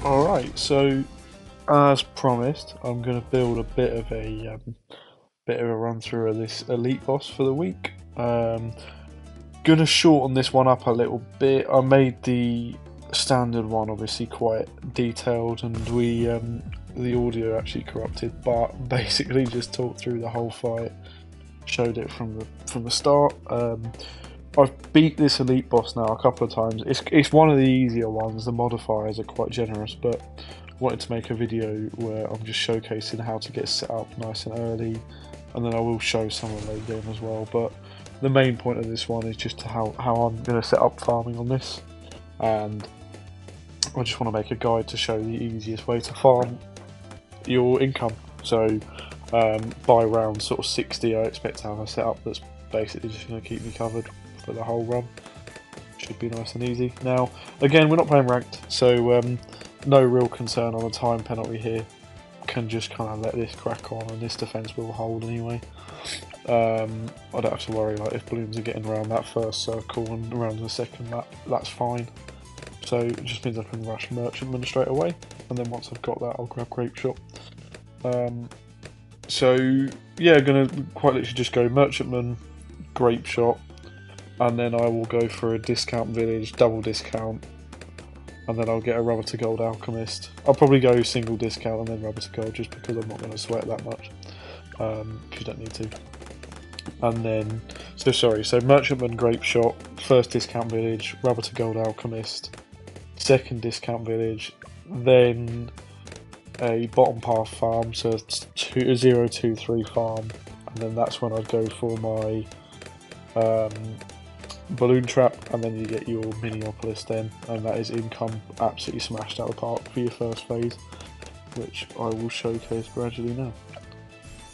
Alright, so as promised, I'm going to build a bit of a run through of this elite boss for the week. Gonna shorten this one up a little bit. I made the standard one obviously quite detailed, and the audio actually corrupted, but basically just talked through the whole fight, showed it from the start. I've beat this elite boss now a couple of times. It's one of the easier ones. The modifiers are quite generous, but I wanted to make a video where I'm just showcasing how to get set up nice and early, and then I will show some of the late game as well. But the main point of this one is just how I'm going to set up farming on this, and I just want to make a guide to show the easiest way to farm your income. So by round sort of 60, I expect to have a setup that's basically just going to keep me covered for the whole run. Should be nice and easy. Now, again, we're not playing ranked, so no real concern on a time penalty here. Can just kind of let this crack on, and this defense will hold anyway. I don't have to worry like if balloons are getting around that first circle and around the second map. That's fine. So it just means I can rush merchantman straight away, and then once I've got that, I'll grab grape shot. So yeah, gonna quite literally just go merchantman, grape shot, and then I will go for a discount village, double discount, and then I'll get a rubber to gold alchemist. I'll probably go single discount and then rubber to gold, just because I'm not going to sweat that much, if you don't need to. And then, so merchantman, grape shot, first discount village, rubber to gold alchemist, second discount village, then a bottom path farm, so it's 0, 2, 3 farm, and then that's when I'd go for my balloon trap, and then you get your Minneapolis then, and that is income absolutely smashed out of the park for your first phase, which I will showcase gradually now.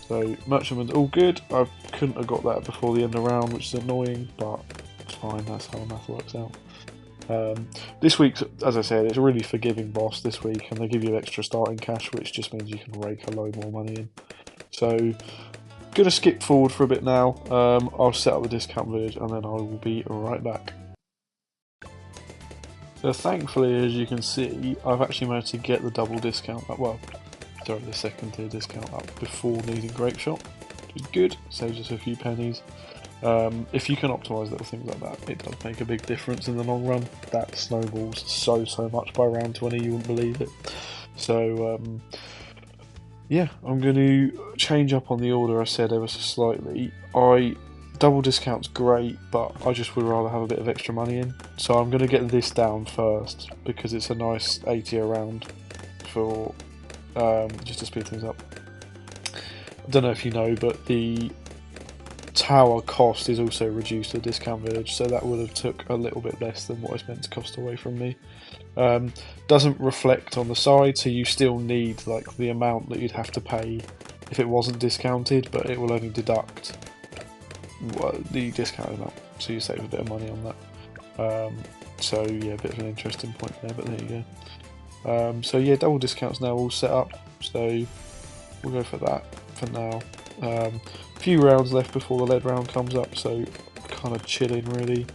So merchantman's all good. I couldn't have got that before the end of the round, which is annoying, but it's fine, that's how the math works out. This week, as I said, it's a really forgiving boss this week, and they give you extra starting cash, which just means you can rake a load more money in. So gonna skip forward for a bit now. I'll set up the discount village and then I will be right back. So thankfully, as you can see, I've actually managed to get the double discount up, well, sorry, the second tier discount up before needing grape shot, which is good, saves us a few pennies. If you can optimise little things like that, it does make a big difference in the long run. That snowballs so much by round 20, you wouldn't believe it. So yeah, I'm going to change up on the order I said ever so slightly. Double discount's great, but I just would rather have a bit of extra money in. So I'm going to get this down first, because it's a nice 80 a round for just to speed things up. I don't know if you know, but the tower cost is also reduced to discount village, so that would have took a little bit less than what it's meant to cost away from me. Doesn't reflect on the side, so you still need like the amount that you'd have to pay if it wasn't discounted, but it will only deduct the discounted amount, so you save a bit of money on that. So yeah, a bit of an interesting point there, but there you go. So yeah, double discounts now all set up, so we'll go for that for now. A few rounds left before the lead round comes up, so kind of chilling really.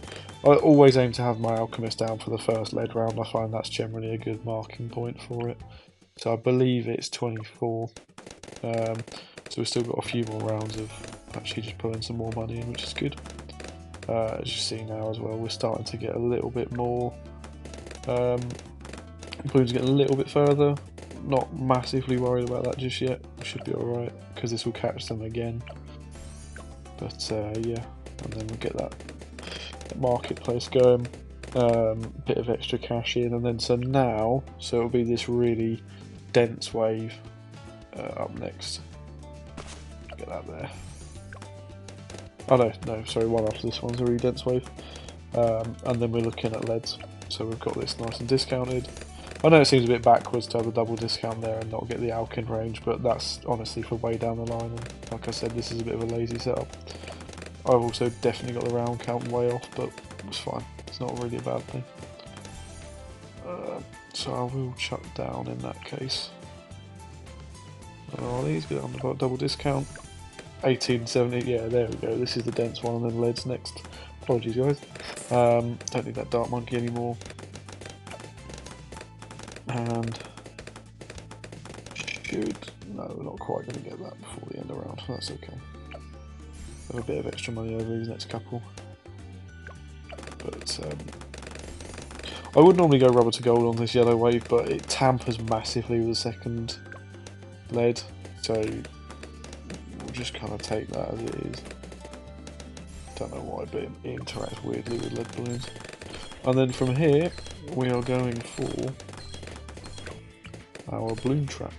I always aim to have my alchemist down for the first lead round. I find that's generally a good marking point for it. So I believe it's 24. So we've still got a few more rounds of actually just pulling some more money in, which is good. As you see now as well, we're starting to get a little bit more. Balloons getting a little bit further. Not massively worried about that just yet. We should be alright, because this will catch them again. But yeah, and then we'll get that marketplace going, bit of extra cash in, and then so it'll be this really dense wave up next. Get that there. Oh no, sorry, one after this one's a really dense wave, and then we're looking at leads. So we've got this nice and discounted. I know it seems a bit backwards to have a double discount there and not get the alch in range, but that's honestly for way down the line, and like I said, this is a bit of a lazy setup. I've also definitely got the round count way off, but it's fine. It's not really a bad thing. So I will chuck down in that case. Oh, these go on double discount. 1870, yeah, there we go. This is the dense one, and then lead's next. Apologies, guys. Don't need that dark monkey anymore. And no, we're not quite going to get that before the end of the round. That's okay. Have a bit of extra money over these next couple. But I would normally go rubber to gold on this yellow wave, but it tampers massively with the second lead, so we'll just kind of take that as it is. Don't know why, but it interacts weirdly with lead balloons. And then from here, we are going for our balloon trap,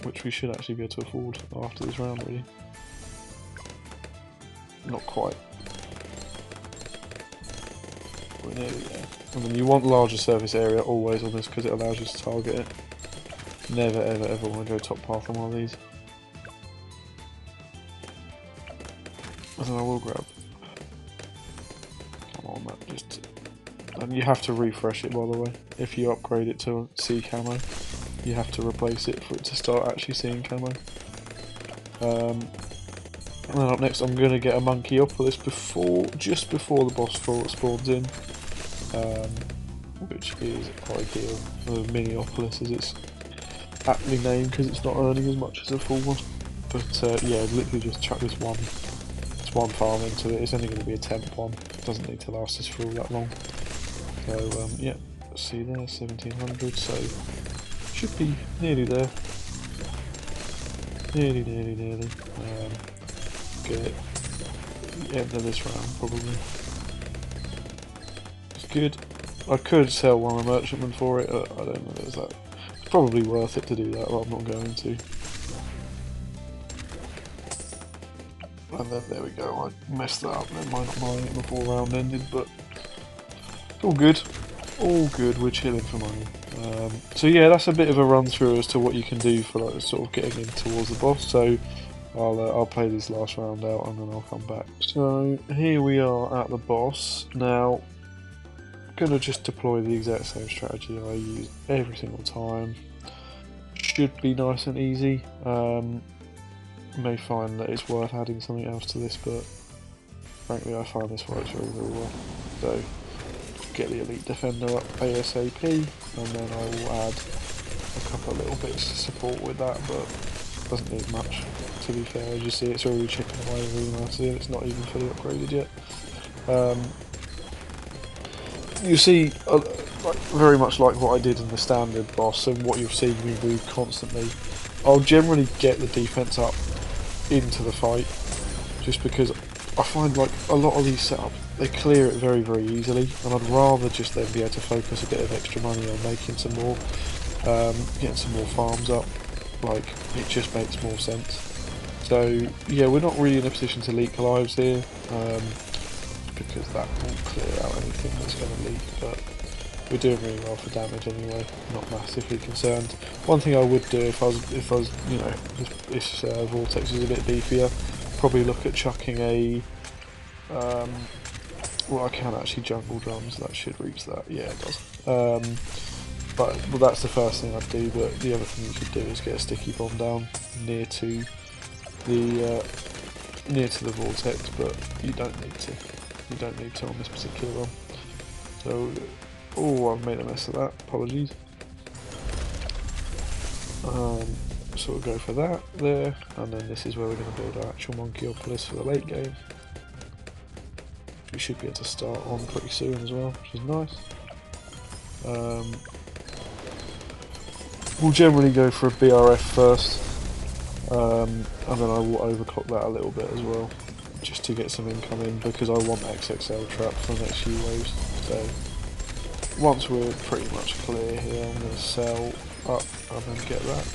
which we should actually be able to afford after this round, really. Not quite. We're nearly there. And then you want larger surface area always on this because it allows you to target it. Never ever ever want to go top path on one of these. And then I will grab. Come on, that just. And you have to refresh it, by the way. If you upgrade it to C camo, you have to replace it for it to start actually seeing camo. And then up next, I'm going to get a Monkeyopolis just before the boss spawns in, which is ideal. The Miniopolis, as it's aptly named, because it's not earning as much as a full one. But yeah, literally just chuck this one farm into it. It's only going to be a temp one. It doesn't need to last us for all that long. So yeah, see there, 1700. So should be nearly there. Nearly. Get the end of this round probably. It's good. I could sell one of the merchantmen for it. I don't know. Is that? It's probably worth it to do that, but I'm not going to. And then there we go. I messed that up. Then by not buying it before the round ended, but it's all good. All good. We're chilling for money. So yeah, that's a bit of a run through as to what you can do for like sort of getting in towards the boss. So I'll play this last round out and then I'll come back. So here we are at the boss. Now, I'm gonna just deploy the exact same strategy I use every single time. Should be nice and easy. May find that it's worth adding something else to this, but frankly I find this works very well. So get the elite defender up ASAP, and then I will add a couple of little bits to support with that, but doesn't need much, to be fair. As you see, it's already chipping away really nicely and it's not even fully upgraded yet. You see, very much like what I did in the standard boss and what you've seen me do constantly, I'll generally get the defense up into the fight, just because I find like a lot of these setups, they clear it very easily, and I'd rather just then be able to focus a bit of extra money on making some more, getting some more farms up. Like, it just makes more sense. So yeah, we're not really in a position to leak lives here, because that will clear out anything that's going to leak, but we're doing really well for damage anyway, not massively concerned. One thing I would do if I was you know, if Vortex is a bit beefier, probably look at chucking a well, I can actually jungle drums, that should reach that, yeah it does. But well, that's the first thing I'd do, but the other thing you could do is get a sticky bomb down near to the vortex, but you don't need to. You don't need to on this particular one. So, oh, I've made a mess of that. Apologies. So we'll go for that there, and then this is where we're going to build our actual Monkeyopolis for the late game. We should be able to start on pretty soon as well, which is nice. We'll generally go for a BRF first, and then I will overclock that a little bit as well, just to get some income in, because I want XXL trap for the next few waves. So once we're pretty much clear here, I'm going to sell up and then get that.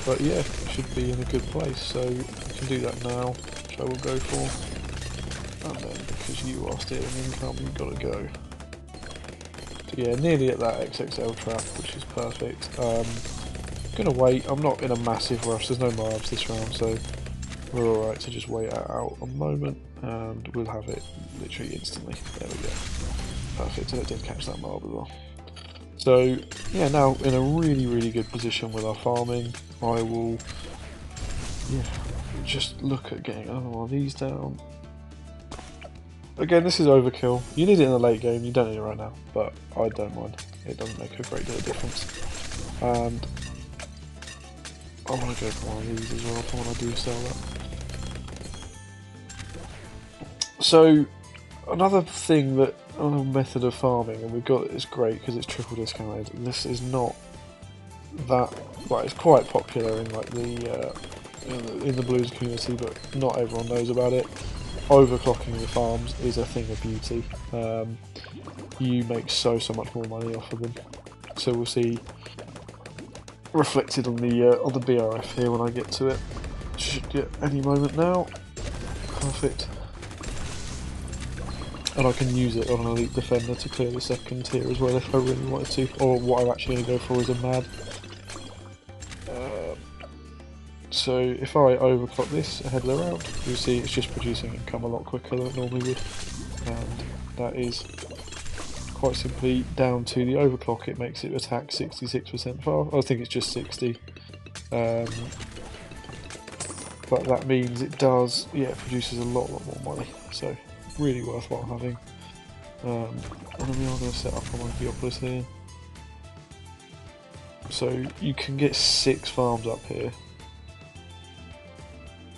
But yeah, it should be in a good place, so we can do that now, which I will go for. And then because you are stealing income, you've got to go. So yeah, nearly at that XXL trap, which is perfect. Gonna wait. I'm not in a massive rush. There's no mobs this round, so we're alright to just wait out a moment, and we'll have it literally instantly. There we go. Perfect. And it did catch that mob as well. So yeah, now in a really good position with our farming. I will, yeah, just look at getting another one of these down. Again, this is overkill. You need it in the late game, you don't need it right now, but I don't mind. it doesn't make a great deal of difference. And I want to go for one of these as well for when I do sell that. So another thing that, another method of farming, and we've got it, is great because it's triple discounted. This is not that, well, it's quite popular in like the in the blues community, but not everyone knows about it. Overclocking the farms is a thing of beauty. You make so much more money off of them. So we'll see reflected on the BRF here when I get to it. Should get any moment now. Perfect. And I can use it on an elite defender to clear the second tier as well if I really wanted to. Or what I'm actually going to go for is a mad. So if I overclock this ahead of the round, you'll see it's just producing income a lot quicker than it normally would. And that is quite simply down to the overclock. It makes it attack 66% far. I think it's just 60. But that means it does, yeah, it produces a lot more money. So really worthwhile having. And then we are going to set up on my Geopolis here. So you can get 6 farms up here.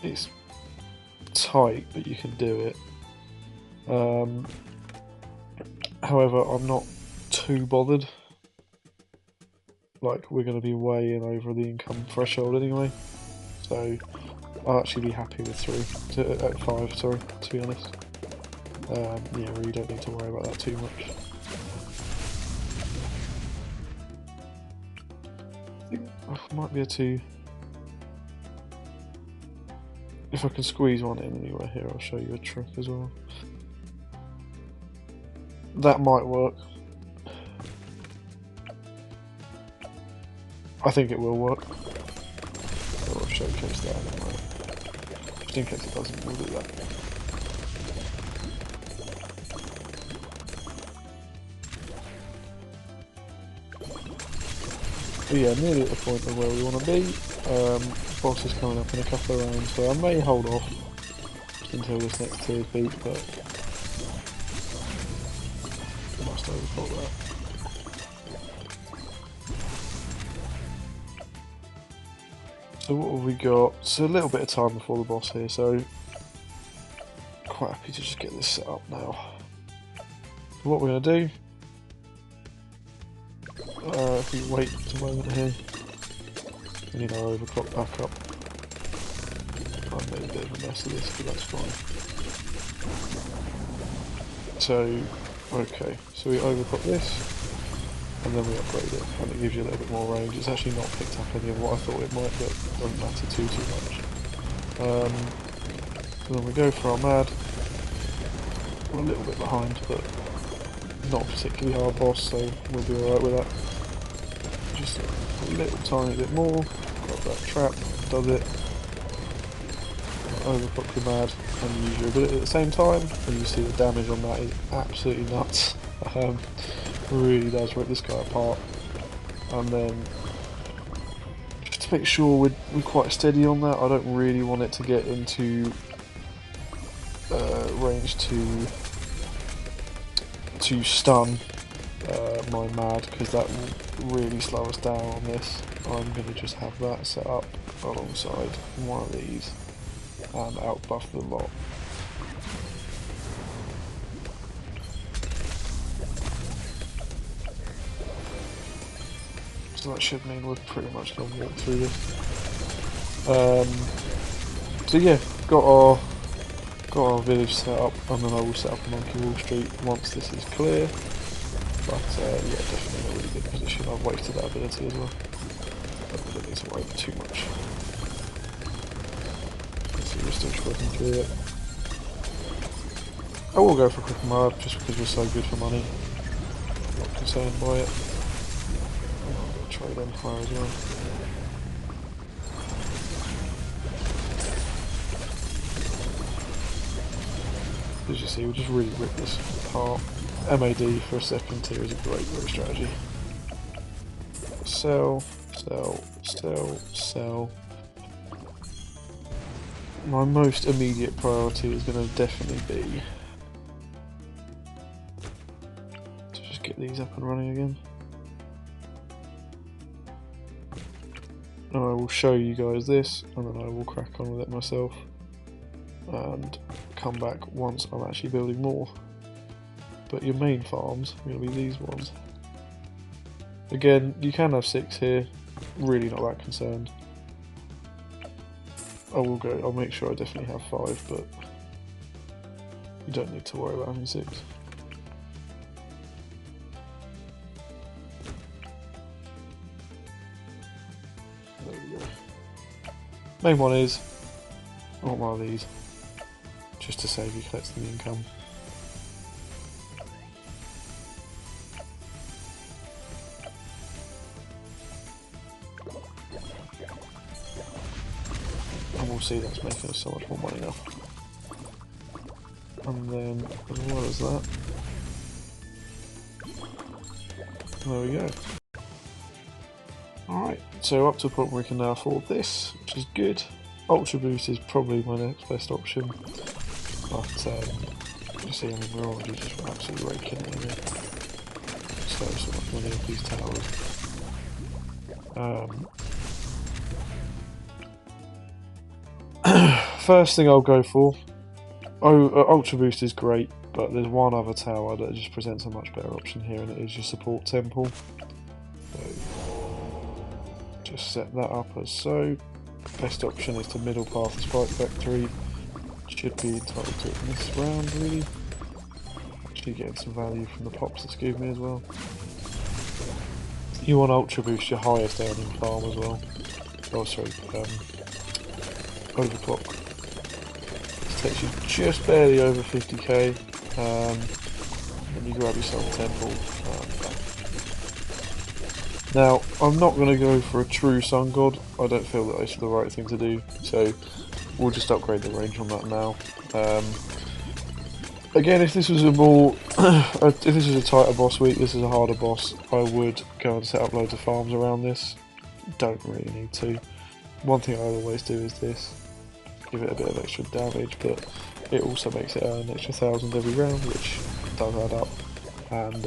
It's tight, but you can do it. However, I'm not too bothered. Like, we're going to be way in over the income threshold anyway. So I'll actually be happy with 5, sorry, to be honest. Yeah, really don't need to worry about that too much. I think I might be able to... If I can squeeze one in anywhere here, I'll show you a trick as well. That might work. I think it will work. I'll showcase that anyway. Just in case it doesn't, we'll do that. But yeah, nearly at the point of where we want to be. Boss is coming up in a couple of rounds, so I may hold off until this next tier beat, but I must overclock that. So what have we got? So a little bit of time before the boss here, so quite happy to just get this set up now. So what we're going to do, if we wait a moment here, we need our overclock back up. I made a bit of a mess of this, but that's fine. So, okay, so we overclock this, and then we upgrade it, and it gives you a little bit more range. It's actually not picked up any of what I thought it might, but it doesn't matter too much. So then we go for our mad. We're a little bit behind, but not a particularly hard boss, so we'll be alright with that. Just a little tiny bit more. Got that trap, does it. Overclock your mad and use your ability at the same time, and you see the damage on that is absolutely nuts. Really does rip this guy apart. And then just to make sure we're quite steady on that, I don't really want it to get into range to stun my mad, because that will really slow us down on this. I'm going to just have that set up alongside one of these and outbuff the lot. So that should mean we're pretty much going to walk through this. So yeah, got our village set up, and then I will set up a Monkey Wall Street once this is clear. But yeah, definitely in a really good position. I've wasted that ability as well. But we don't need to worry too much. Let's see, we're still working through it. I will go for a quick mob just because we're so good for money. I'm not concerned by it. I'll trade Empire as well. As you see, we'll just really rip this apart. MAD for a second tier is a great strategy. Sell, sell, sell, sell. My most immediate priority is going to definitely be to just get these up and running again. and I will show you guys this, and then I will crack on with it myself and come back once I'm actually building more. But your main farms are going to be these ones. Again, you can have 6 here, really not that concerned. I'll make sure I definitely have 5, but you don't need to worry about having 6. There we go. Main one is, I want one of these, just to save you collecting the income. And we'll see that's making us so much more money now. And then, as well as that, there we go. Alright, so up to a point where we can now afford this, which is good. Ultra Boost is probably my next best option, but you see, I mean, we're already just absolutely raking it in. So much money off these towers. First thing I'll go for, Ultra Boost is great, but there's one other tower that just presents a much better option here, and it is your support temple. So just set that up as so. Best option is to middle path the Spike Factory. Should be entitled to it in this round, really. Actually getting some value from the pops that's given me as well. You want Ultra Boost your highest earning farm as well. Oh sorry, Overclock. This takes you just barely over 50k. Then you grab yourself a temple. Now, I'm not going to go for a true Sun God. I don't feel that it's the right thing to do, so we'll just upgrade the range on that now. Again, if this was a more, if this was a tighter boss week, this is a harder boss, I would go and set up loads of farms around this. Don't really need to. One thing I always do is this, give it a bit of extra damage, but it also makes it earn an extra 1,000 every round, which does add up. And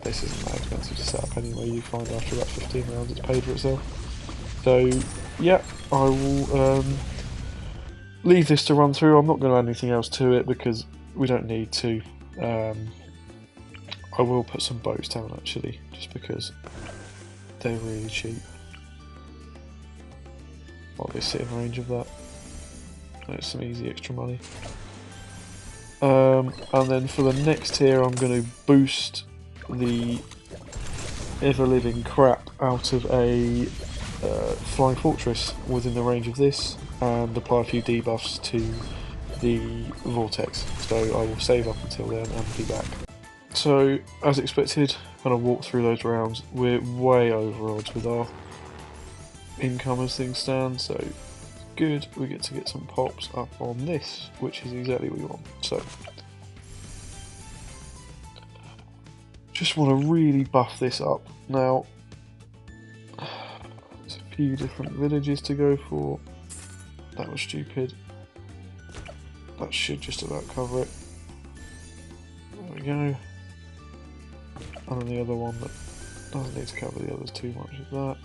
this isn't that expensive to set up anyway. You find after about 15 rounds it's paid for itself. So yeah, I will leave this to run through. I'm not going to add anything else to it because we don't need to. I will put some boats down actually, just because they're really cheap. While they sit in range of that, and it's some easy extra money. And then for the next tier, I'm going to boost the ever-living crap out of a flying fortress within the range of this, and apply a few debuffs to the Vortex. So I will save up until then and be back. So, as expected, when I walk through those rounds, we're way over odds with our income as things stand, so good. We get to get some pops up on this, which is exactly what we want. So, just want to really buff this up. Now, there's a few different villages to go for. That was stupid. That should just about cover it. There we go. And then the other one that doesn't need to cover the others too much is that.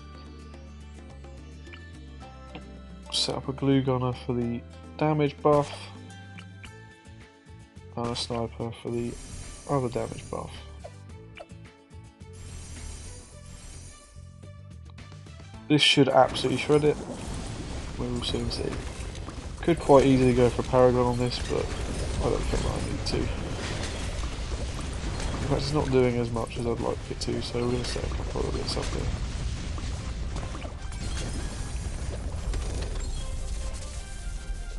Set up a glue gunner for the damage buff, and a sniper for the other damage buff. This should absolutely shred it. We will soon see. Could quite easily go for Paragon on this, but I don't think I need to. In fact, it's not doing as much as I'd like it to, so we're going to set a couple of bits up here.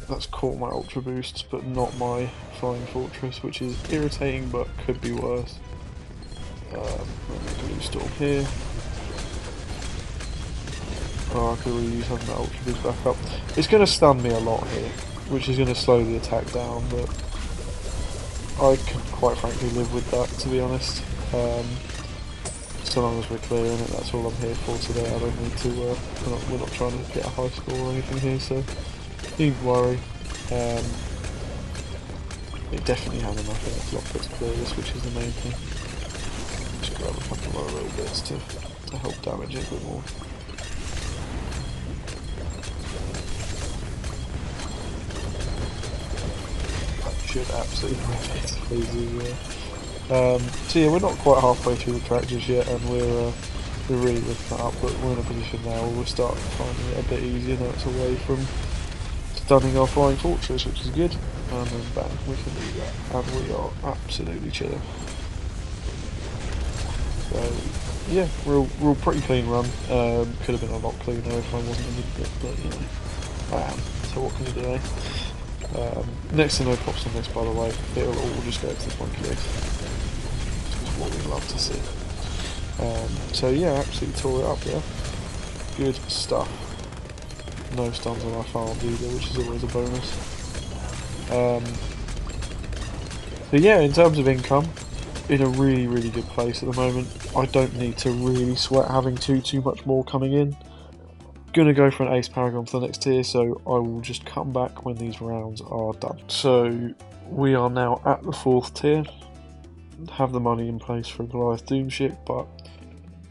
That's caught my Ultra Boosts, but not my Flying Fortress, which is irritating, but could be worse. Glue Storm here. Oh, I could really use having that Ultra Boost back up. It's going to stun me a lot here, which is going to slow the attack down, but I can quite frankly live with that, to be honest. So long as we're clearing it, that's all I'm here for today. I don't need to, we're not trying to get a high score or anything here, so needn't worry. It definitely has enough in its locker to clear this, which is the main thing. Just grab a couple of other little bits to help damage it a bit more. should absolutely rip it. Please, so yeah, we're not quite halfway through the track just yet, and we're really lifting that up, but we're in a position now where we're starting finding it a bit easier now it's away from stunning our flying fortress, which is good. And then bang, we can do that, and we are absolutely chilling. So yeah, real pretty clean run. Could have been a lot cleaner if I wasn't in the pit, but you know, I am. So what can you do, eh? Next to no pops on this, by the way. It'll all just go to the monkey legs, which is what we love to see. So yeah, absolutely tore it up there. Good stuff. No stuns on our farms either, which is always a bonus. But yeah, in terms of income, in a really good place at the moment. I don't need to really sweat having too much more coming in. Gonna go for an ace paragon for the next tier, so I will just come back when these rounds are done. So we are now at the 4th tier. Have the money in place for a Goliath Doom ship, but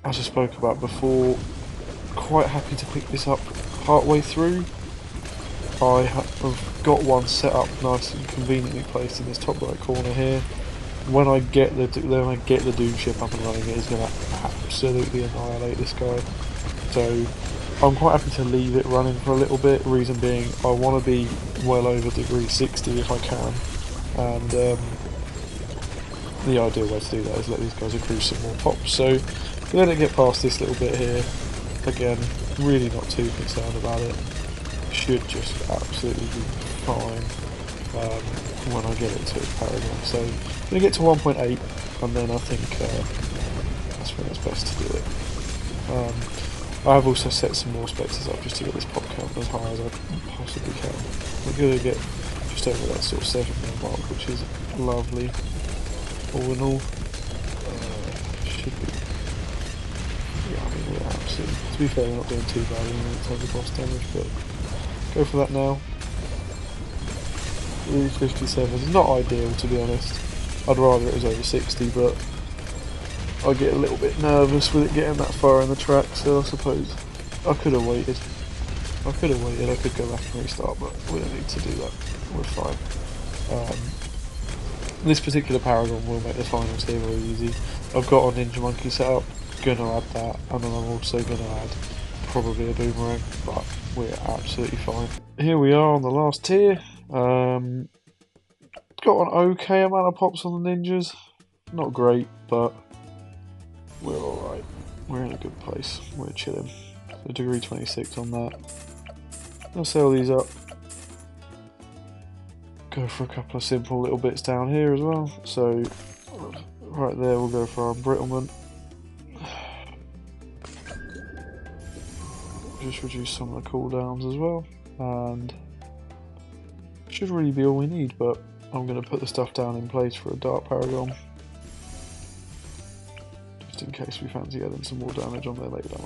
as I spoke about before, quite happy to pick this up partway through. I have got one set up nice and conveniently placed in this top right corner here. When I get the Doom ship up and running, it is going to absolutely annihilate this guy. So I'm quite happy to leave it running for a little bit. Reason being, I want to be well over degree 60 if I can, and the ideal way to do that is let these guys accrue some more pops. So let it get past this little bit here. Again, really not too concerned about it. Should just absolutely be fine when I get it to its paragon. So I'm going to get to 1.8, and then I think that's when it's best to do it. I've also set some more spectres up just to get this pop count as high as I possibly can. We're going to get just over that sort of 7 mil mark, which is lovely. All in all, should be. Yeah, I mean, we're absolutely. To be fair, we're not doing too bad in terms of boss damage, but go for that now. 57 is not ideal, to be honest. I'd rather it was over 60, but I get a little bit nervous with it getting that far in the track, so I suppose I could have waited. I could go back and restart, but we don't need to do that. We're fine. This particular paragon will make the finals here very easy. I've got a Ninja Monkey set up, gonna add that, and then I'm also gonna add probably a boomerang, but we're absolutely fine. Here we are on the last tier. Got an okay amount of pops on the ninjas. Not great, but we're alright. We're in a good place. We're chilling. So degree 26 on that. I'll sell these up. Go for a couple of simple little bits down here as well. So right there we'll go for our embrittlement. Just reduce some of the cooldowns as well, and should really be all we need, but I'm going to put the stuff down in place for a Dark Paragon, just in case we fancy adding some more damage on there later down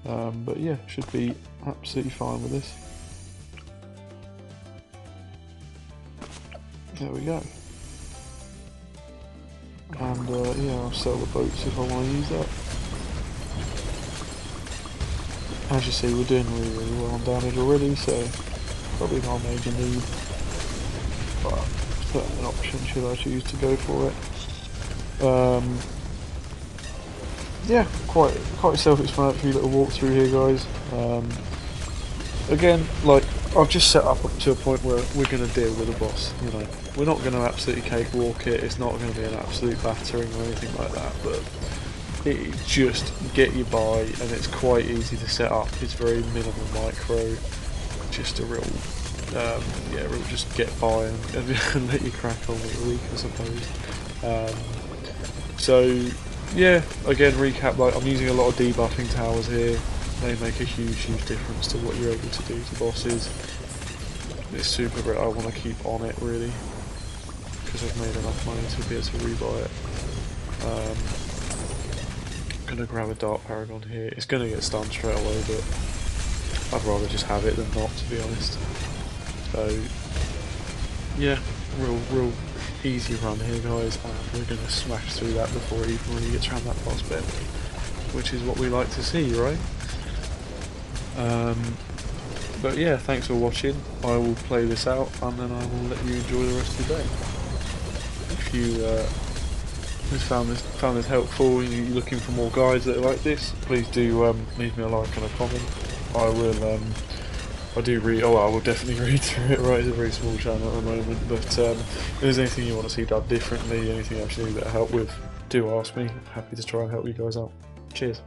the line. But yeah, should be absolutely fine with this. There we go. And yeah, I'll sell the boats if I want to use that. As you see, we're doing really well on damage already, so probably not a major need, but certainly an option should I choose to go for it. Yeah, quite self-explanatory little walkthrough here, guys. Again, like, I've just set up to a point where we're going to deal with a boss, you know. We're not going to absolutely cakewalk it, it's not going to be an absolute battering or anything like that, but it just get you by, and it's quite easy to set up. It's very minimal micro, just a real, yeah, real just get by and let you crack on with the week, I suppose. So yeah, again, recap, like, I'm using a lot of debuffing towers here. They make a huge difference to what you're able to do to bosses. It's super great. I want to keep on it really, because I've made enough money to be able to rebuy it. Gonna grab a Dark Paragon here. It's gonna get stunned straight away, but I'd rather just have it than not, to be honest. So yeah, real easy run here, guys, and we're gonna smash through that before it even really gets around that boss bit, which is what we like to see, right? But yeah, thanks for watching. I will play this out and then I will let you enjoy the rest of your day. If you just found this helpful and you're looking for more guides that are like this, please do leave me a like and a comment. I will I do read. Oh, I will definitely read through it. Right, it's a very small channel at the moment, but if there's anything you want to see done differently, anything else you need a bit of help with, do ask me. I'm happy to try and help you guys out. Cheers.